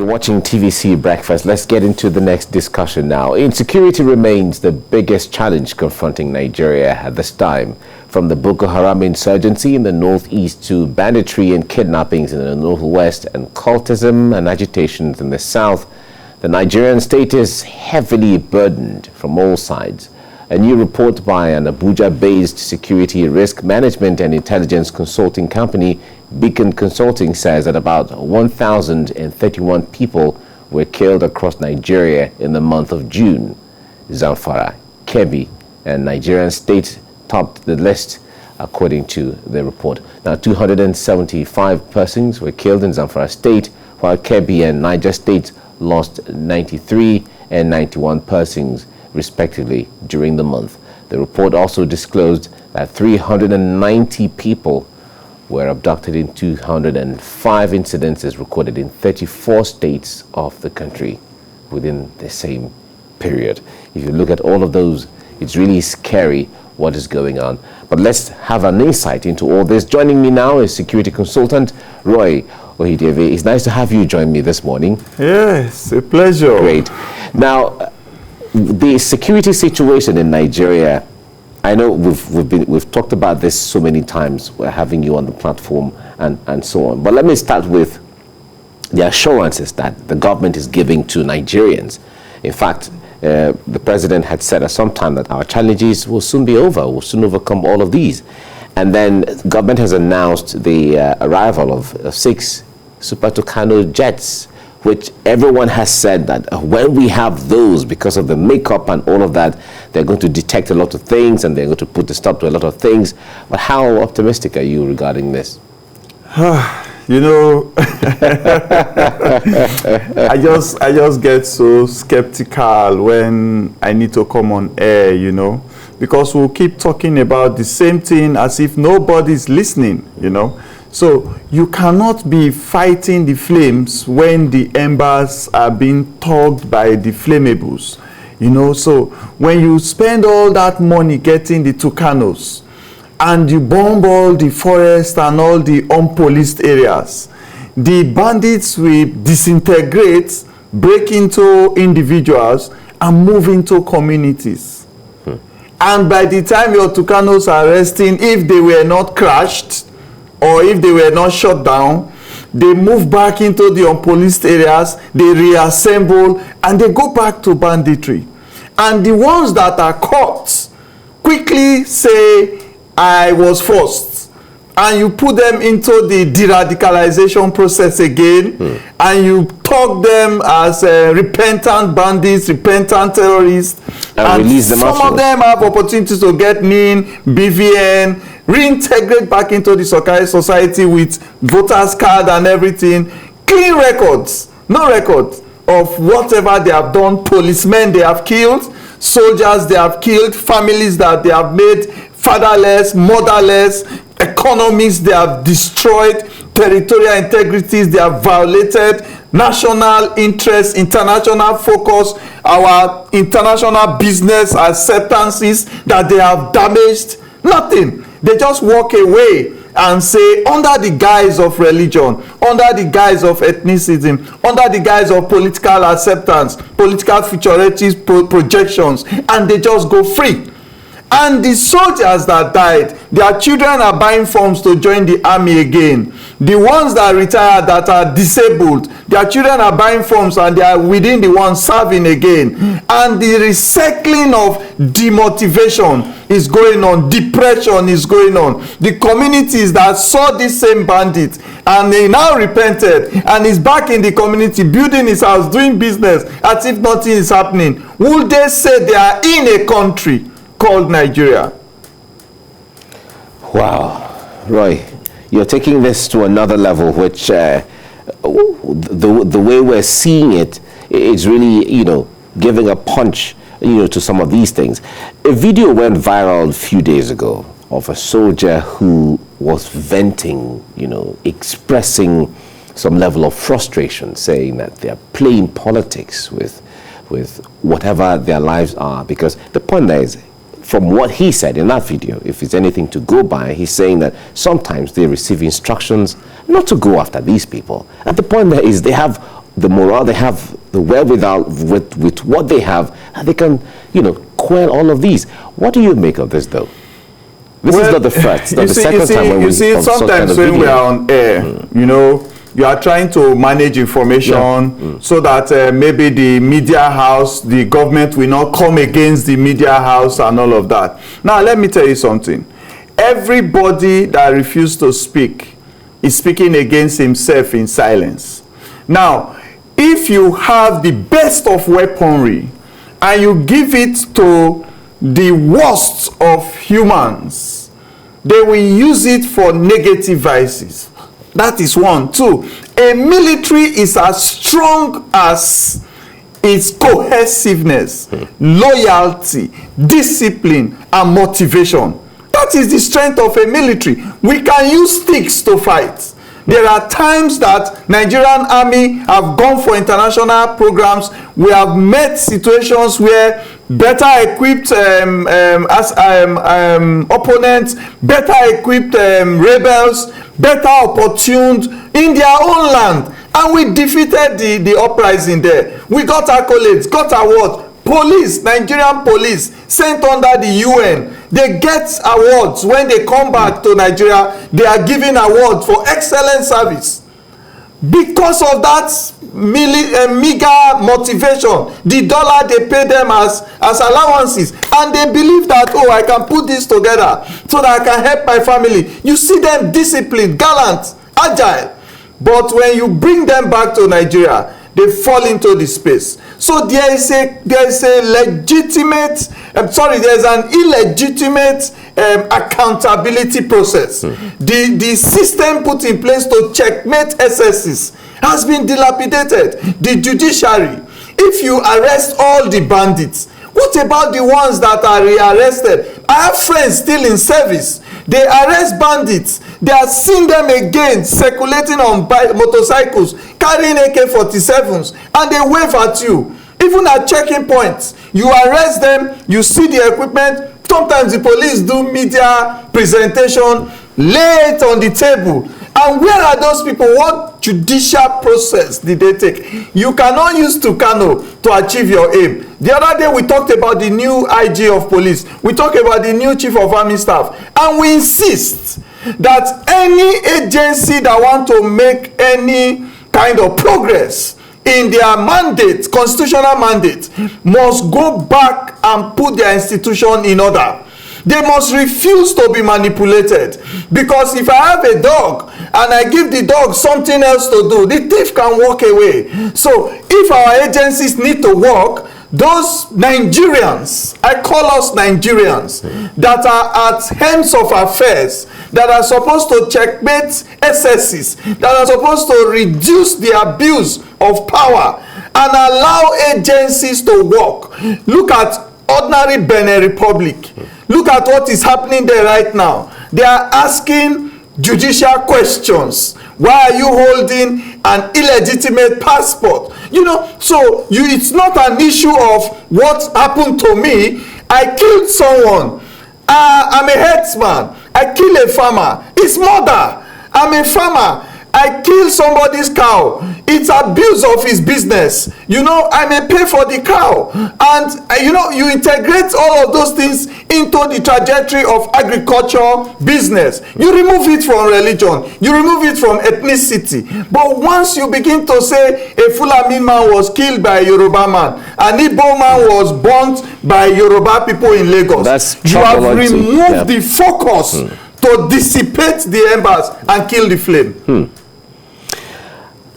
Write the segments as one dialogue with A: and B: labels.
A: You're watching TVC Breakfast. Let's get into the next discussion now. Insecurity remains the biggest challenge confronting Nigeria at this time. From the Boko Haram insurgency in the northeast to banditry and kidnappings in the northwest and cultism and agitations in the south, the Nigerian state is heavily burdened from all sides. A new report by an Abuja-based security risk management and intelligence consulting company, Beacon Consulting, says that about 1,031 people were killed across Nigeria in the month of June. Zamfara, Kebbi, and Nigerian state topped the list, according to the report. Now, 275 persons were killed in Zamfara state, while Kebbi and Niger states lost 93 and 91 persons, respectively, during the month. The report also disclosed that 390 people were abducted in 205 incidences recorded in 34 states of the country within the same period. If you look at all of those, it's really scary what is going on. But let's have an insight into all this. Joining me now is security consultant Roy Ohideve. It's nice to have you join me this morning.
B: Yes, a pleasure.
A: Great. Now, the security situation in Nigeria, I know we've talked about this so many times. We're having you on the platform and so on. But let me start with the assurances that the government is giving to Nigerians. In fact, the president had said at some time that our challenges will soon be over. We'll soon overcome all of these. And then government has announced the arrival of 6 Super Tucano jets, which everyone has said that when we have those, because of the makeup and all of that, they're going to detect a lot of things and they're going to put a stop to a lot of things. But how optimistic are you regarding this?
B: You know, I just get so skeptical when I need to come on air, you know, because we'll keep talking about the same thing as if nobody's listening, you know. So you cannot be fighting the flames when the embers are being tugged by the flammables, you know. So when you spend all that money getting the Tucanos and you bomb all the forest and all the unpoliced areas, the bandits will disintegrate, break into individuals and move into communities. And by the time your Tucanos are resting, if they were not crashed, or if they were not shut down, they move back into the unpoliced areas, they reassemble, and they go back to banditry. And the ones that are caught quickly say, I was forced. And you put them into the de-radicalization process again, and you talk them as repentant bandits, repentant terrorists, and release them. Some of them have opportunities to get NIN, BVN, reintegrate back into the society with voters card and everything. Clean records, no record of whatever they have done. Policemen they have killed, soldiers they have killed, families that they have made fatherless, motherless, economies they have destroyed, territorial integrities they have violated, national interests, international focus, our international business acceptances that they have damaged. Nothing. They just walk away and say, under the guise of religion, under the guise of ethnicity, under the guise of political acceptance, political futurity projections, and they just go free. And the soldiers that died, their children are buying forms to join the army again. The ones that retired, that are disabled, their children are buying forms and they are within the ones serving again. And the recycling of demotivation is going on, depression is going on. The communities that saw this same bandit and they now repented and is back in the community, building his house, doing business as if nothing is happening. Would they say they are in a country called Nigeria?
A: Wow, Roy, you're taking this to another level, which the way we're seeing it is really, you know, giving a punch, you know, to some of these things. A video went viral a few days ago of a soldier who was venting, you know, expressing some level of frustration, saying that they're playing politics with whatever their lives are, because the point there is, from what he said in that video, if it's anything to go by, he's saying that sometimes they receive instructions not to go after these people. And the point there is they have the morale, they have the wherewithal with what they have, and they can, quell all of these. What do you make of this, though? This is not the first, not the second time when we see
B: sometimes when we are on air, you are trying to manage information so that maybe the media house, the government will not come against the media house and all of that. Now, let me tell you something. Everybody that refuses to speak is speaking against himself in silence. Now, if you have the best of weaponry and you give it to the worst of humans, they will use it for negative vices. That is one. Two, a military is as strong as its cohesiveness, loyalty, discipline, and motivation. That is the strength of a military. We can use sticks to fight. There are times that Nigerian army have gone for international programs. We have met situations where better equipped opponents, better equipped rebels, better opportuned in their own land, and we defeated the uprising there. We got accolades, got awards. Police, Nigerian police, sent under the UN, they get awards. When they come back to Nigeria, they are given awards for excellent service. Because of that meager motivation, the dollar they pay them as allowances, and they believe that, oh, I can put this together so that I can help my family. You see them disciplined, gallant, agile. But when you bring them back to Nigeria, they fall into the space. So there's an illegitimate accountability process. The system put in place to checkmate excesses has been dilapidated. The judiciary, if you arrest all the bandits, what about the ones that are rearrested? I have friends still in service. They arrest bandits. They are seeing them again circulating on motorcycles, carrying AK-47s, and they wave at you. Even at checking points, you arrest them, you see the equipment. Sometimes the police do media presentation, lay it on the table. And where are those people? What judicial process did they take? You cannot use Tucano to achieve your aim. The other day we talked about the new IG of police. We talked about the new chief of army staff. And we insist that any agency that want to make any kind of progress in their mandate, constitutional mandate, must go back and put their institution in order. They must refuse to be manipulated. Because if I have a dog and I give the dog something else to do, the thief can walk away. So if our agencies need to work, those Nigerians, I call us Nigerians, that are at helms of affairs, that are supposed to checkmate excesses, that are supposed to reduce the abuse of power and allow agencies to work. Look at ordinary Benin Republic. Look at what is happening there right now. They are asking judicial questions. Why are you holding an illegitimate passport? So it's not an issue of what happened to me. I killed someone. I'm a herdsman. I kill a farmer. It's murder. I'm a farmer. I kill somebody's cow. It's abuse of his business. I may pay for the cow. And, you integrate all of those things into the trajectory of agriculture business. You remove it from religion. You remove it from ethnicity. But once you begin to say a Fulani man was killed by a Yoruba man, an Igbo man was burnt by Yoruba people in Lagos, you have removed the focus to dissipate the embers and kill the flame.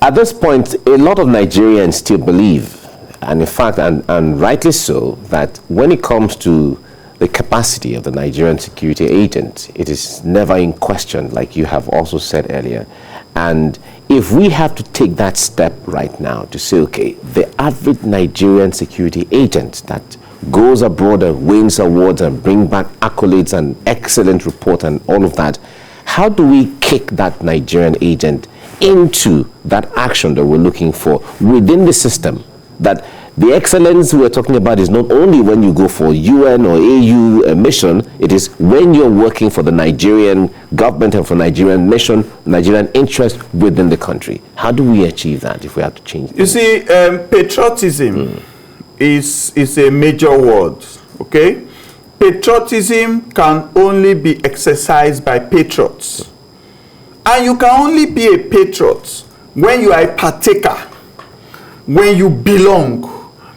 A: At this point, a lot of Nigerians still believe, and in fact, and rightly so, that when it comes to the capacity of the Nigerian security agent, it is never in question, like you have also said earlier. And if we have to take that step right now to say, okay, the average Nigerian security agent that goes abroad and wins awards and bring back accolades and excellent report and all of that, how do we kick that Nigerian agent into that action that we're looking for within the system, that The excellence we're talking about is not only when you go for UN or AU mission, it is when you're working for the Nigerian government and for Nigerian mission, Nigerian interest within the country. How do we achieve that if we have to change things?
B: You see, patriotism is a major word, okay? Patriotism can only be exercised by patriots. And you can only be a patriot when you are a partaker, when you belong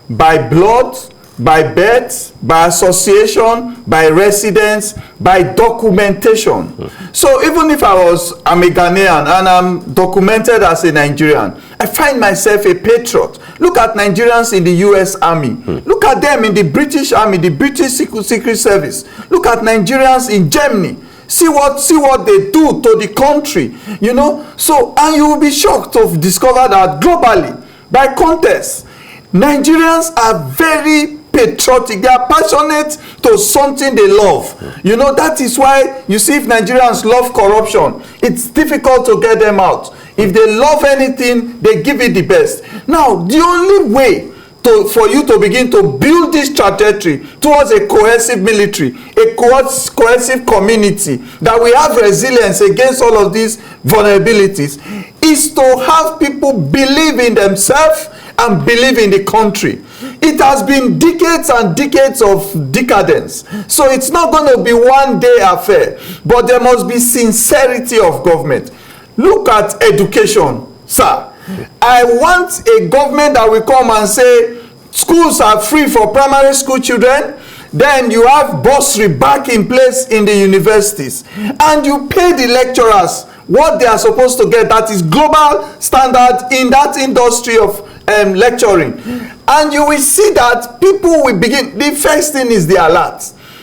B: by blood, by birth, by association, by residence, by documentation. So even if I'm a Ghanaian and I'm documented as a Nigerian, I find myself a patriot. Look at Nigerians in the US Army. Look at them in the British Army, the British Secret Service. Look at Nigerians in Germany. See what they do to the country, you know. So, and you will be shocked to discover that globally, by contest, Nigerians are very patriotic. They are passionate to something they love. You know, that is why you see if Nigerians love corruption, it's difficult to get them out. If they love anything, they give it the best. Now, the only way for you to begin to build this trajectory towards a cohesive military, a cohesive community, that we have resilience against all of these vulnerabilities, is to have people believe in themselves and believe in the country. It has been decades and decades of decadence. So it's not going to be one day affair, but there must be sincerity of government. Look at education, sir. I want a government that will come and say schools are free for primary school children, then you have bursary back in place in the universities, and you pay the lecturers what they are supposed to get. That is global standard in that industry of lecturing, and you will see that people will begin. The first thing is the alert.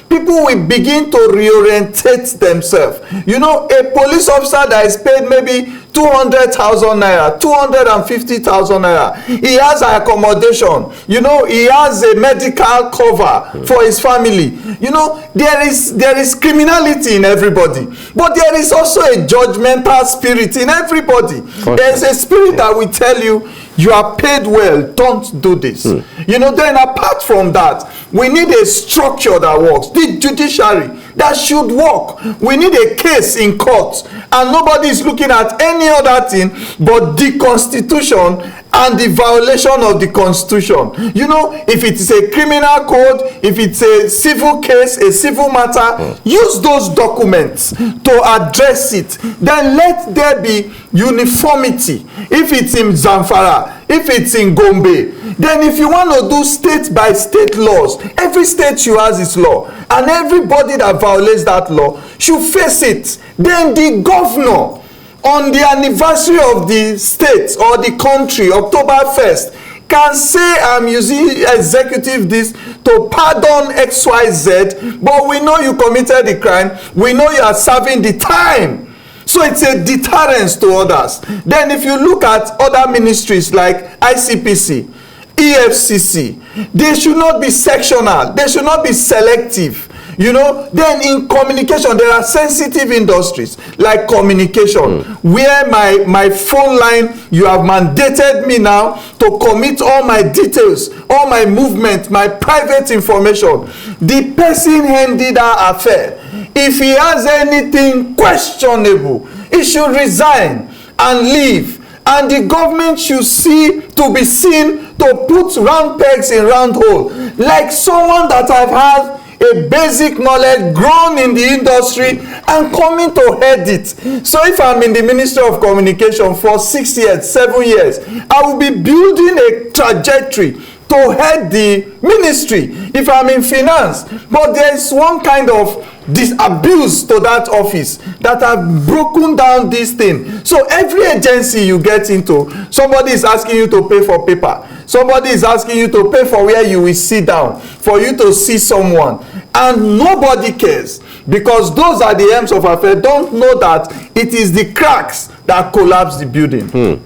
B: People will begin to reorientate themselves. You know, a police officer that is paid maybe 200,000 naira, 250,000 naira, he has accommodation, you know, he has a medical cover for his family. You know, there is criminality in everybody, but there is also a judgmental spirit in everybody. There is a spirit that will tell you, you are paid well, don't do this. You know, then apart from that, we need a structure that works. The judiciary, that should work. We need a case in court, and nobody is looking at any other thing but the Constitution and the violation of the Constitution. You know, if it is a criminal code, if it's a civil case, a civil matter, use those documents to address it. Then let there be uniformity. If it's in Zamfara, if it's in Gombe, then if you want to do state by state laws, every state should have its law, and everybody that violates that law should face it. Then the governor, on the anniversary of the state or the country, October 1st, can say, I'm using executive this to pardon XYZ, but we know you committed the crime, we know you are serving the time. So it's a deterrence to others. Then if you look at other ministries like ICPC, EFCC, they should not be sectional, they should not be selective. You know, then in communication, there are sensitive industries like communication, where my phone line, you have mandated me now to commit all my details, all my movement, my private information. The person handed that affair, if he has anything questionable, he should resign and leave. And the government should see to be seen to put round pegs in round hole. Like someone that I've had a basic knowledge, grown in the industry, and coming to head it. So if I'm in the Ministry of Communication for 6 years, 7 years, I will be building a trajectory to head the ministry. If I'm in finance, but there is one kind of disabuse to that office that have broken down this thing. So every agency you get into, somebody is asking you to pay for paper, somebody is asking you to pay for where you will sit down, for you to see someone, and nobody cares, because those are the ends of affairs. Don't know that it is the cracks that collapse the building.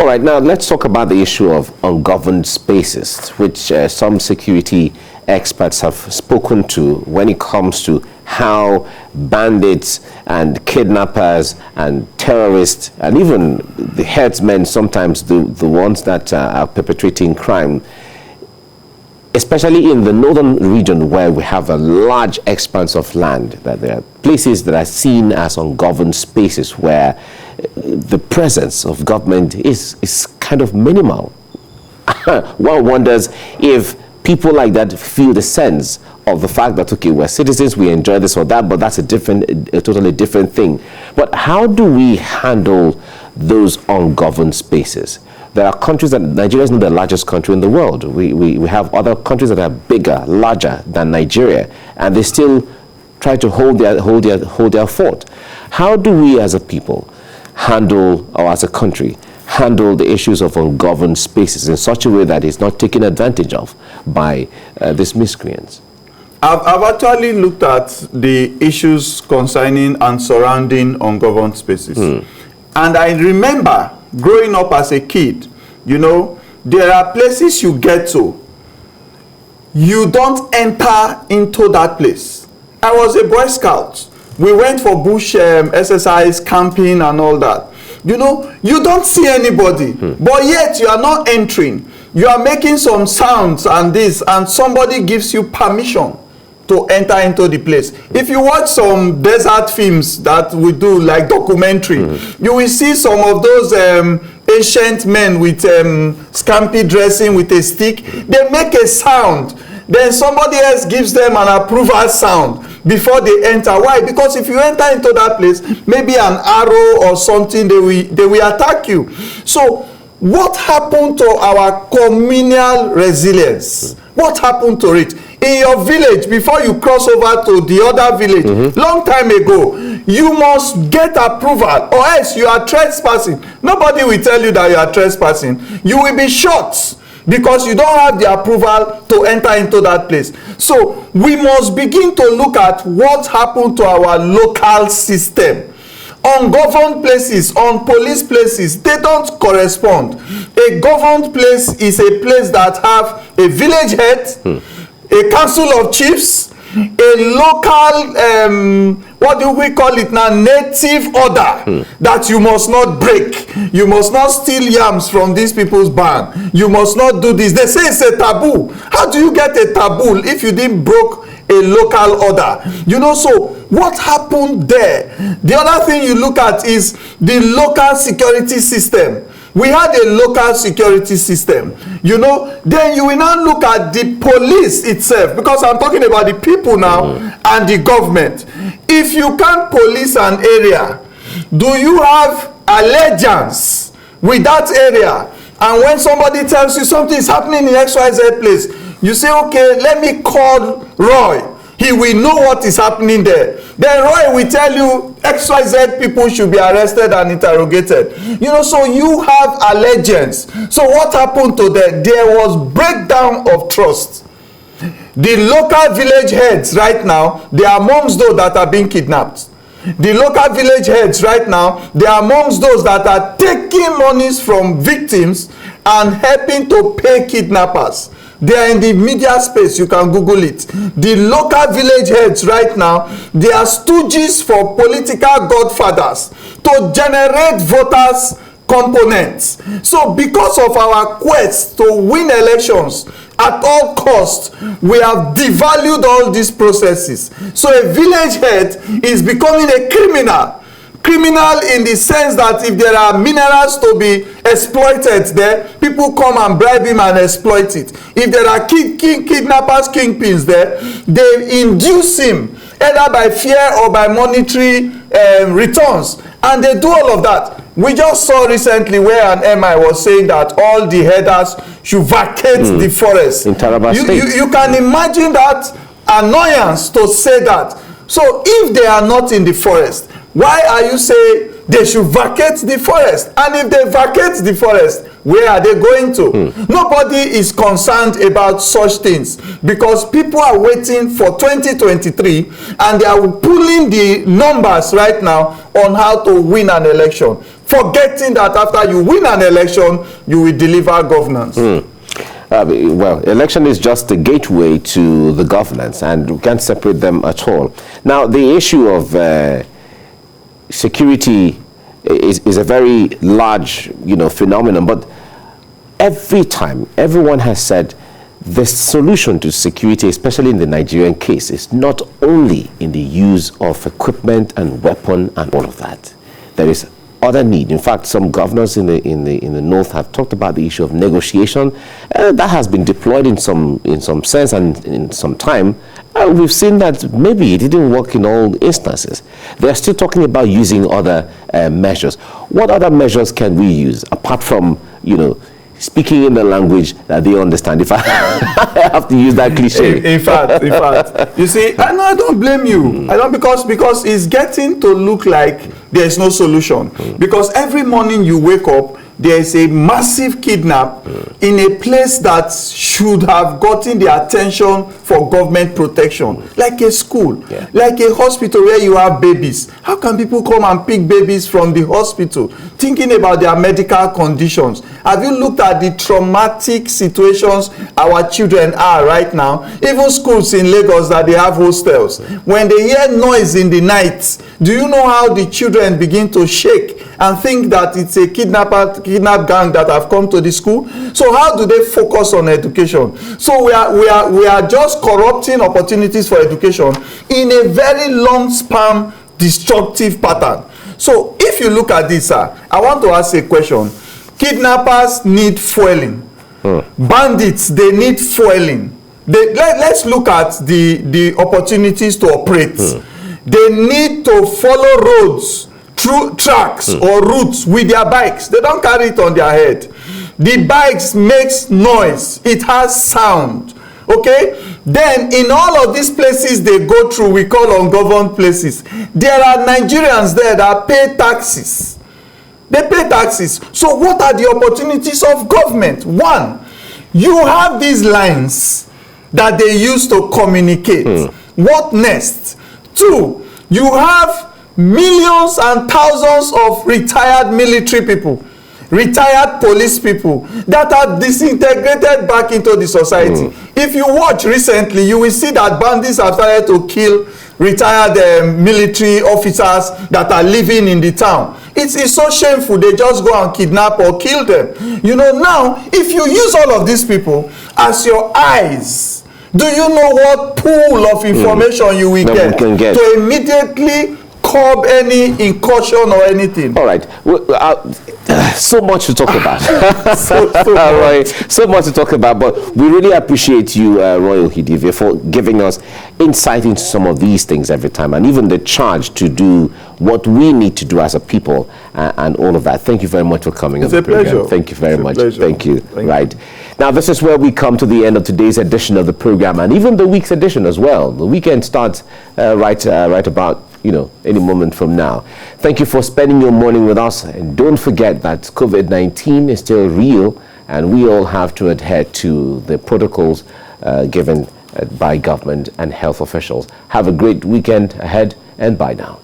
A: All right, now let's talk about the issue of ungoverned spaces, which some security experts have spoken to when it comes to how bandits and kidnappers and terrorists and even the headsmen, sometimes the ones that are perpetrating crime, especially in the northern region where we have a large expanse of land, that there are places that are seen as ungoverned spaces where the presence of government is kind of minimal. One wonders if people like that feel the sense of the fact that, okay, we're citizens, we enjoy this or that, but that's a totally different thing. But how do we handle those ungoverned spaces? There are countries that, Nigeria is not the largest country in the world. We have other countries that are bigger, larger than Nigeria, and they still try to hold their fort. How do we as a people handle, or as a country, handle the issues of ungoverned spaces in such a way that it's not taken advantage of by these miscreants?
B: I've actually looked at the issues concerning and surrounding ungoverned spaces. And I remember growing up as a kid, you know, there are places you get to, you don't enter into that place. I was a Boy Scout. We went for bush exercise, camping and all that. You know, you don't see anybody, but yet you are not entering. You are making some sounds and this, and somebody gives you permission to enter into the place. If you watch some desert films that we do, like documentary, you will see some of those ancient men with scampy dressing with a stick. They make a sound, then somebody else gives them an approval sound before they enter. Why? Because if you enter into that place, maybe an arrow or something, they will attack you. So what happened to our communal resilience? What happened to it? In your village, before you cross over to the other village, long time ago, you must get approval, or else you are trespassing. Nobody will tell you that you are trespassing. You will be shot because you don't have the approval to enter into that place. So we must begin to look at what happened to our local system. Ungoverned places, unpoliced places, they don't correspond. A governed place is a place that have a village head, a council of chiefs, a local, what do we call it now, native order that you must not break. You must not steal yams from these people's barn. You must not do this. They say it's a taboo. How do you get a taboo if you didn't broke a local order? You know, so what happened there? The other thing you look at is the local security system. We had a local security system, you know. Then you will now look at the police itself, because I'm talking about the people now and the government. If you can't police an area, do you have allegiance with that area? And when somebody tells you something is happening in XYZ place, you say, okay, let me call Roy. He will know what is happening there. Then Roy will tell you XYZ people should be arrested and interrogated. You know, so you have allegiance. So what happened to that? There was breakdown of trust. The local village heads right now, they are amongst those that are being kidnapped. The local village heads right now, they are amongst those that are taking monies from victims and helping to pay kidnappers. They are in the media space. You can Google it. The local village heads right now, they are stooges for political godfathers to generate voters components. So because of our quest to win elections at all costs, we have devalued all these processes. So a village head is becoming a criminal. Criminal in the sense that if there are minerals to be exploited there, people come and bribe him and exploit it. If there are kidnappers, kingpins there, they induce him either by fear or by monetary returns, and they do all of that. We just saw recently where an MI was saying that all the headers should vacate the forest.
A: In Taraba State.
B: You can imagine that annoyance to say that. So if they are not in the forest, why are you saying they should vacate the forest? And if they vacate the forest, where are they going to? Nobody is concerned about such things, because people are waiting for 2023 and they are pulling the numbers right now on how to win an election, forgetting that after you win an election, you will deliver governance.
A: Well, election is just the gateway to the governance, and we can't separate them at all. Now, the issue of security is a very large, phenomenon, but every time, everyone has said the solution to security, especially in the Nigerian case, is not only in the use of equipment and weapon and all of that. There is other need. In fact, some governors in the north have talked about the issue of negotiation. That has been deployed in some sense and in some time. We've seen that maybe it didn't work in all instances. They're still talking about using other measures. What other measures can we use apart from, speaking in the language that they understand? If I have to use that cliche.
B: In fact, you see, I don't blame you. I don't, because it's getting to look like there is no solution. Because every morning you wake up, there is a massive kidnap in a place that should have gotten the attention for government protection, like a school, like a hospital where you have babies. How can people come and pick babies from the hospital, thinking about their medical conditions? Have you looked at the traumatic situations our children are right now? Even schools in Lagos that they have hostels. When they hear noise in the night, do you know how the children begin to shake and think that it's a kidnap gang that have come to the school? So how do they focus on education? So we are just corrupting opportunities for education in a very long span destructive pattern. So if you look at this, sir, I want to ask a question. Kidnappers need fueling. Bandits, they need fueling. Let's look at the opportunities to operate. They need to follow roads, through tracks or routes with their bikes. They don't carry it on their head. The bikes makes noise. It has sound. Okay? Then in all of these places they go through, we call ungoverned places, there are Nigerians there that pay taxes. They pay taxes. So what are the opportunities of government? One, you have these lines that they use to communicate. What next? Two, you have millions and thousands of retired military people, retired police people that are disintegrated back into the society. If you watch recently, you will see that bandits have started to kill retired military officers that are living in the town. It's so shameful. They just go and kidnap or kill them. Now, if you use all of these people as your eyes, do you know what pool of information you will get to immediately curb any incursion or anything?
A: All right. So much to talk about. So much to talk about. But we really appreciate you, Royal Hidivia, for giving us insight into some of these things every time, and even the charge to do what we need to do as a people and all of that. Thank you very much for coming on the program.
B: Pleasure.
A: Thank you very much.
B: Pleasure.
A: Thank you.
B: Thank you.
A: Now, this is where we come to the end of today's edition of the program, and even the week's edition as well. The weekend starts right about any moment from now. Thank you for spending your morning with us, and don't forget that COVID-19 is still real, and we all have to adhere to the protocols given by government and health officials. Have a great weekend ahead, and bye now.